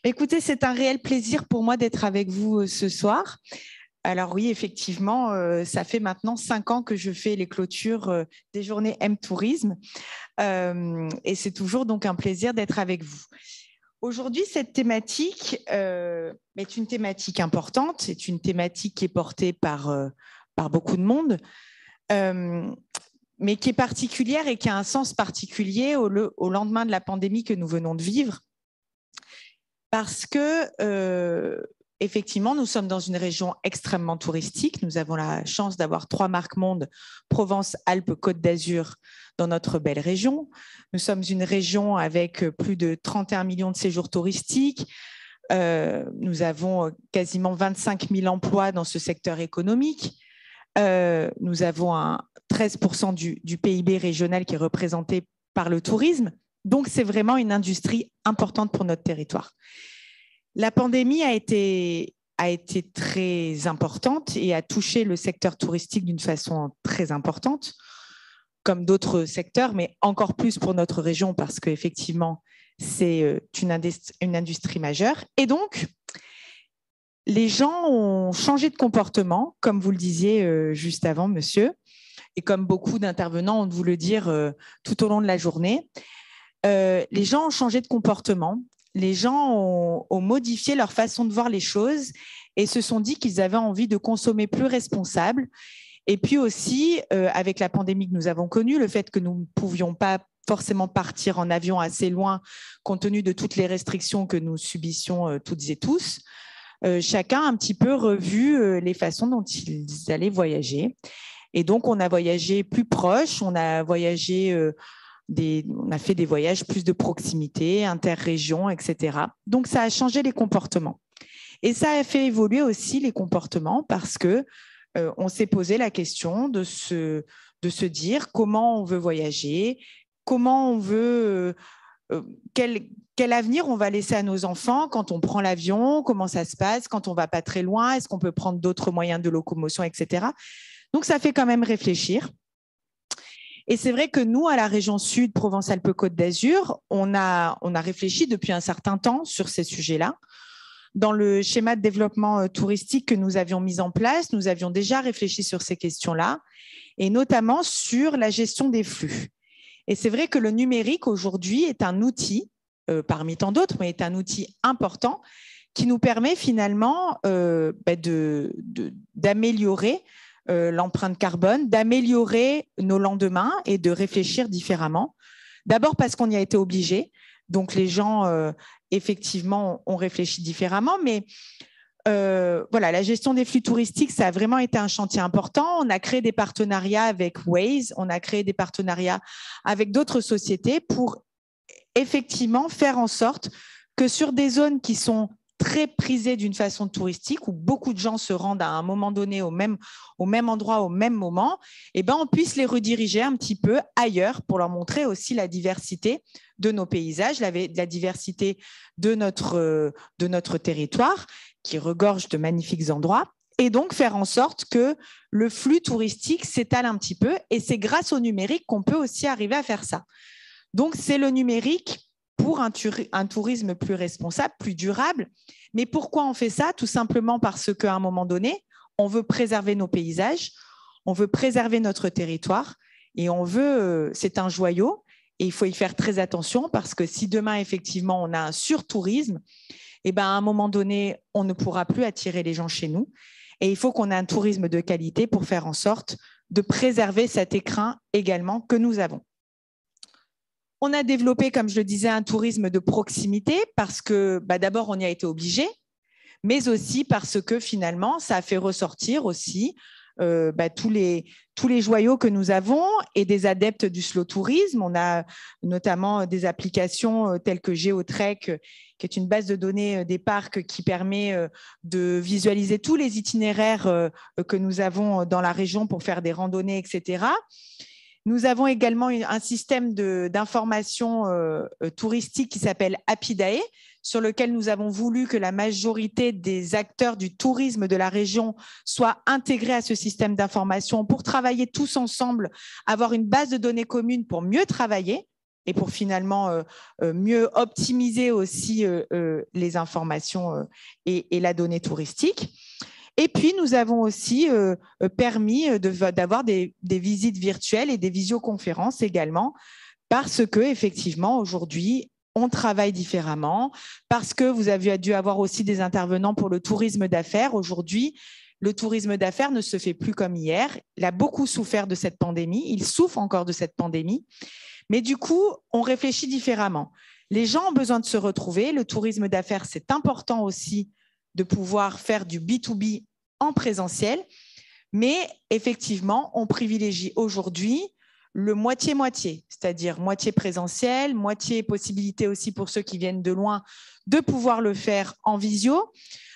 Écoutez, c'est un réel plaisir pour moi d'être avec vous ce soir. Alors oui, effectivement, ça fait maintenant 5 ans que je fais les clôtures des journées M-Tourisme et c'est toujours donc un plaisir d'être avec vous. Aujourd'hui, cette thématique est une thématique importante, c'est une thématique qui est portée par beaucoup de monde, mais qui est particulière et qui a un sens particulier au lendemain de la pandémie que nous venons de vivre. Parce que, effectivement, nous sommes dans une région extrêmement touristique. Nous avons la chance d'avoir 3 marques monde, Provence, Alpes, Côte d'Azur, dans notre belle région. Nous sommes une région avec plus de 31 millions de séjours touristiques. Nous avons quasiment 25 000 emplois dans ce secteur économique. Nous avons 13% du PIB régional qui est représenté par le tourisme. Donc, c'est vraiment une industrie importante pour notre territoire. La pandémie a été très importante et a touché le secteur touristique d'une façon très importante, comme d'autres secteurs, mais encore plus pour notre région parce qu'effectivement, c'est une industrie majeure. Et donc, les gens ont changé de comportement, comme vous le disiez juste avant, monsieur, et comme beaucoup d'intervenants ont dû le dire tout au long de la journée. Les gens ont changé de comportement, les gens ont modifié leur façon de voir les choses et se sont dit qu'ils avaient envie de consommer plus responsable. Et puis aussi, avec la pandémie que nous avons connue, le fait que nous ne pouvions pas forcément partir en avion assez loin compte tenu de toutes les restrictions que nous subissions toutes et tous, chacun a un petit peu revu les façons dont ils allaient voyager. Et donc, on a voyagé plus proche, on a voyagé... on a fait des voyages plus de proximité, interrégions, etc. Donc, ça a changé les comportements. Et ça a fait évoluer aussi les comportements parce que on s'est posé la question de se dire comment on veut voyager, comment on veut, quel avenir on va laisser à nos enfants quand on prend l'avion, comment ça se passe, quand on ne va pas très loin, est-ce qu'on peut prendre d'autres moyens de locomotion, etc. Donc, ça fait quand même réfléchir. Et c'est vrai que nous, à la région Sud, Provence-Alpes-Côte d'Azur, on a réfléchi depuis un certain temps sur ces sujets-là. Dans le schéma de développement touristique que nous avions mis en place, nous avions déjà réfléchi sur ces questions-là, et notamment sur la gestion des flux. Et c'est vrai que le numérique, aujourd'hui, est un outil, parmi tant d'autres, mais est un outil important qui nous permet finalement d'améliorer l'empreinte carbone, d'améliorer nos lendemains et de réfléchir différemment. D'abord parce qu'on y a été obligé. Donc, les gens, effectivement, ont réfléchi différemment. Mais voilà, la gestion des flux touristiques, ça a vraiment été un chantier important. On a créé des partenariats avec Waze, on a créé des partenariats avec d'autres sociétés pour effectivement faire en sorte que sur des zones qui sont très prisées d'une façon touristique, où beaucoup de gens se rendent à un moment donné au même endroit, au même moment, eh ben, on puisse les rediriger un petit peu ailleurs pour leur montrer aussi la diversité de nos paysages, la diversité de notre territoire, qui regorge de magnifiques endroits, et donc faire en sorte que le flux touristique s'étale un petit peu. Et c'est grâce au numérique qu'on peut aussi arriver à faire ça. Donc, c'est le numérique pour un tourisme plus responsable, plus durable. Mais pourquoi on fait ça? Tout simplement parce qu'à un moment donné, on veut préserver nos paysages, on veut préserver notre territoire et on veut, c'est un joyau et il faut y faire très attention parce que si demain, effectivement, on a un surtourisme, eh ben, à un moment donné, on ne pourra plus attirer les gens chez nous. Et il faut qu'on ait un tourisme de qualité pour faire en sorte de préserver cet écrin également que nous avons. On a développé, comme je le disais, un tourisme de proximité parce que d'abord, on y a été obligé, mais aussi parce que finalement, ça a fait ressortir aussi tous les joyaux que nous avons et des adeptes du slow tourisme. On a notamment des applications telles que GeoTrek, qui est une base de données des parcs qui permet de visualiser tous les itinéraires que nous avons dans la région pour faire des randonnées, etc. Nous avons également un système d'information touristique qui s'appelle Apidae, sur lequel nous avons voulu que la majorité des acteurs du tourisme de la région soient intégrés à ce système d'information pour travailler tous ensemble, avoir une base de données commune pour mieux travailler. et pour finalement mieux optimiser aussi les informations et la donnée touristique. Et puis, nous avons aussi permis d'avoir des visites virtuelles et des visioconférences également, parce que effectivement, aujourd'hui, on travaille différemment, parce que vous avez dû avoir aussi des intervenants pour le tourisme d'affaires. Aujourd'hui, le tourisme d'affaires ne se fait plus comme hier. Il a beaucoup souffert de cette pandémie. Il souffre encore de cette pandémie. Mais du coup, on réfléchit différemment. Les gens ont besoin de se retrouver. Le tourisme d'affaires, c'est important aussi de pouvoir faire du B2B en présentiel. Mais effectivement, on privilégie aujourd'hui le moitié-moitié, c'est-à-dire moitié présentiel, moitié possibilité aussi pour ceux qui viennent de loin de pouvoir le faire en visio.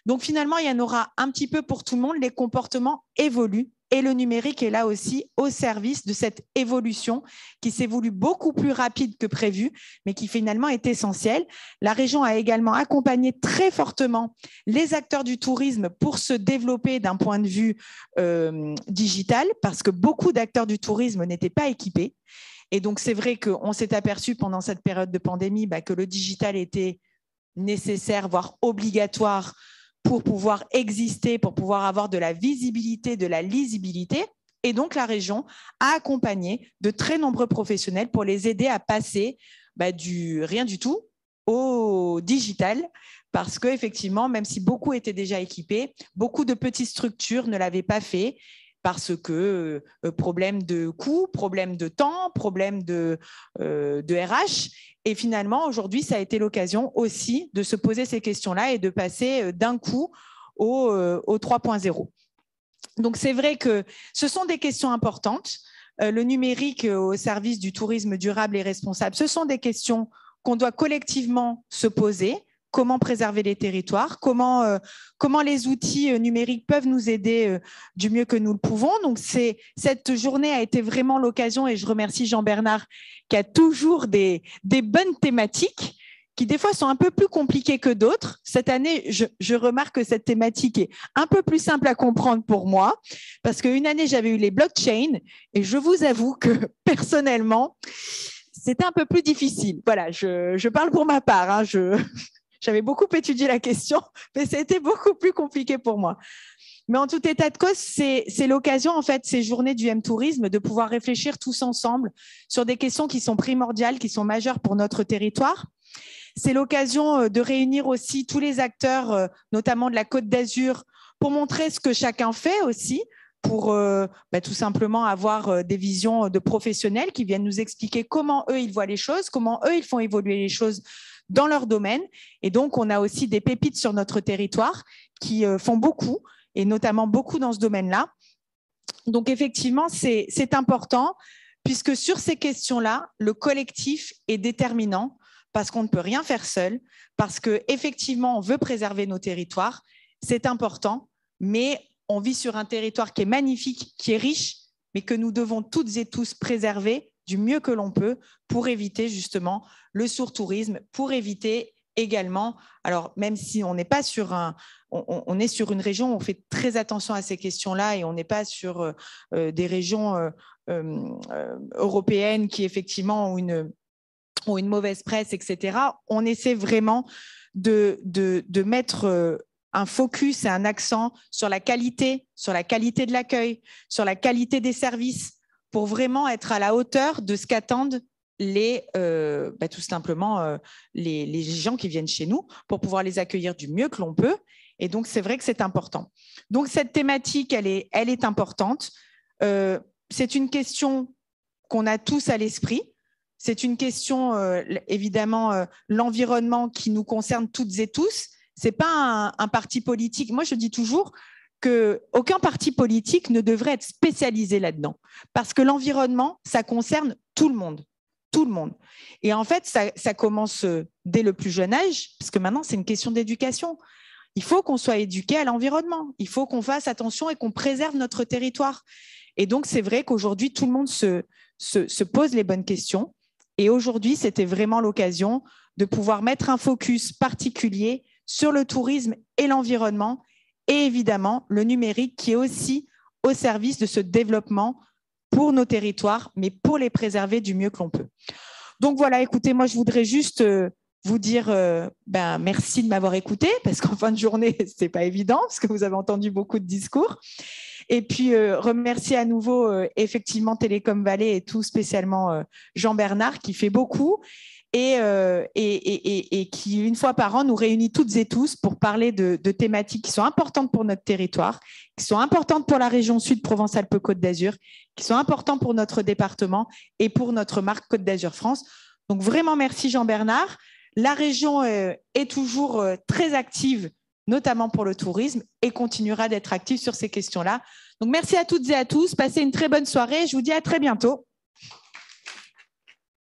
Donc finalement, il y en aura un petit peu pour tout le monde. Les comportements évoluent et le numérique est là aussi au service de cette évolution qui s'est voulue beaucoup plus rapide que prévu, mais qui finalement est essentielle. La région a également accompagné très fortement les acteurs du tourisme pour se développer d'un point de vue digital, parce que beaucoup d'acteurs du tourisme n'étaient pas équipés. Et donc, c'est vrai qu'on s'est aperçu pendant cette période de pandémie que le digital était nécessaire, voire obligatoire, pour pouvoir exister, pour pouvoir avoir de la visibilité, de la lisibilité. Et donc, la région a accompagné de très nombreux professionnels pour les aider à passer du rien du tout au digital, parce qu'effectivement, même si beaucoup étaient déjà équipés, beaucoup de petites structures ne l'avaient pas fait, parce que problème de coût, problème de temps, problème de RH. Et finalement, aujourd'hui, ça a été l'occasion aussi de se poser ces questions-là et de passer d'un coup au 3.0. Donc, c'est vrai que ce sont des questions importantes. Le numérique au service du tourisme durable et responsable, ce sont des questions qu'on doit collectivement se poser. Comment préserver les territoires, comment les outils numériques peuvent nous aider du mieux que nous le pouvons. Donc, cette journée a été vraiment l'occasion, et je remercie Jean-Bernard qui a toujours des bonnes thématiques qui des fois sont un peu plus compliquées que d'autres. Cette année, je remarque que cette thématique est un peu plus simple à comprendre pour moi, parce qu'une année, j'avais eu les blockchains, et je vous avoue que personnellement, c'était un peu plus difficile. Voilà, je parle pour ma part, hein, j'avais beaucoup étudié la question, mais c'était beaucoup plus compliqué pour moi. Mais en tout état de cause, c'est l'occasion, en fait, ces journées du M-Tourisme, de pouvoir réfléchir tous ensemble sur des questions qui sont primordiales, qui sont majeures pour notre territoire. C'est l'occasion de réunir aussi tous les acteurs, notamment de la Côte d'Azur, pour montrer ce que chacun fait aussi, pour tout simplement avoir des visions de professionnels qui viennent nous expliquer comment eux, ils voient les choses, comment eux, ils font évoluer les choses dans leur domaine. Et donc, on a aussi des pépites sur notre territoire qui font beaucoup, et notamment beaucoup dans ce domaine-là. Donc, effectivement, c'est important, puisque sur ces questions-là, le collectif est déterminant, parce qu'on ne peut rien faire seul, parce qu'effectivement, on veut préserver nos territoires, c'est important, mais on vit sur un territoire qui est magnifique, qui est riche, mais que nous devons toutes et tous préserver du mieux que l'on peut pour éviter justement le surtourisme, pour éviter également, alors même si on n'est pas sur on est sur une région où on fait très attention à ces questions-là, et on n'est pas sur des régions européennes qui effectivement ont une mauvaise presse, etc. On essaie vraiment de mettre un focus et un accent sur la qualité de l'accueil, sur la qualité des services, pour vraiment être à la hauteur de ce qu'attendent tout simplement les gens qui viennent chez nous, pour pouvoir les accueillir du mieux que l'on peut. Et donc, c'est vrai que c'est important. Donc, cette thématique, elle est importante. C'est une question qu'on a tous à l'esprit. C'est une question, évidemment, l'environnement qui nous concerne toutes et tous. Ce n'est pas un parti politique. Moi, je dis toujours qu'aucun parti politique ne devrait être spécialisé là-dedans, parce que l'environnement, ça concerne tout le monde. Tout le monde. Et en fait, ça commence dès le plus jeune âge, parce que maintenant, c'est une question d'éducation. Il faut qu'on soit éduqué à l'environnement. Il faut qu'on fasse attention et qu'on préserve notre territoire. Et donc, c'est vrai qu'aujourd'hui, tout le monde se pose les bonnes questions. Et aujourd'hui, c'était vraiment l'occasion de pouvoir mettre un focus particulier sur le tourisme et l'environnement, et évidemment le numérique qui est aussi au service de ce développement pour nos territoires, mais pour les préserver du mieux que l'on peut. Donc voilà, écoutez, moi, je voudrais juste vous dire merci de m'avoir écouté, parce qu'en fin de journée, ce n'est pas évident, parce que vous avez entendu beaucoup de discours. Et puis, remercier à nouveau, effectivement, Télécom Valais et tout spécialement Jean-Bernard, qui fait beaucoup et qui, une fois par an, nous réunit toutes et tous pour parler de thématiques qui sont importantes pour notre territoire, qui sont importantes pour la région Sud Provence-Alpes-Côte d'Azur, qui sont importantes pour notre département et pour notre marque Côte d'Azur France. Donc, vraiment, merci Jean-Bernard. La région est toujours très active, notamment pour le tourisme, et continuera d'être active sur ces questions-là. Donc, merci à toutes et à tous. Passez une très bonne soirée. Je vous dis à très bientôt.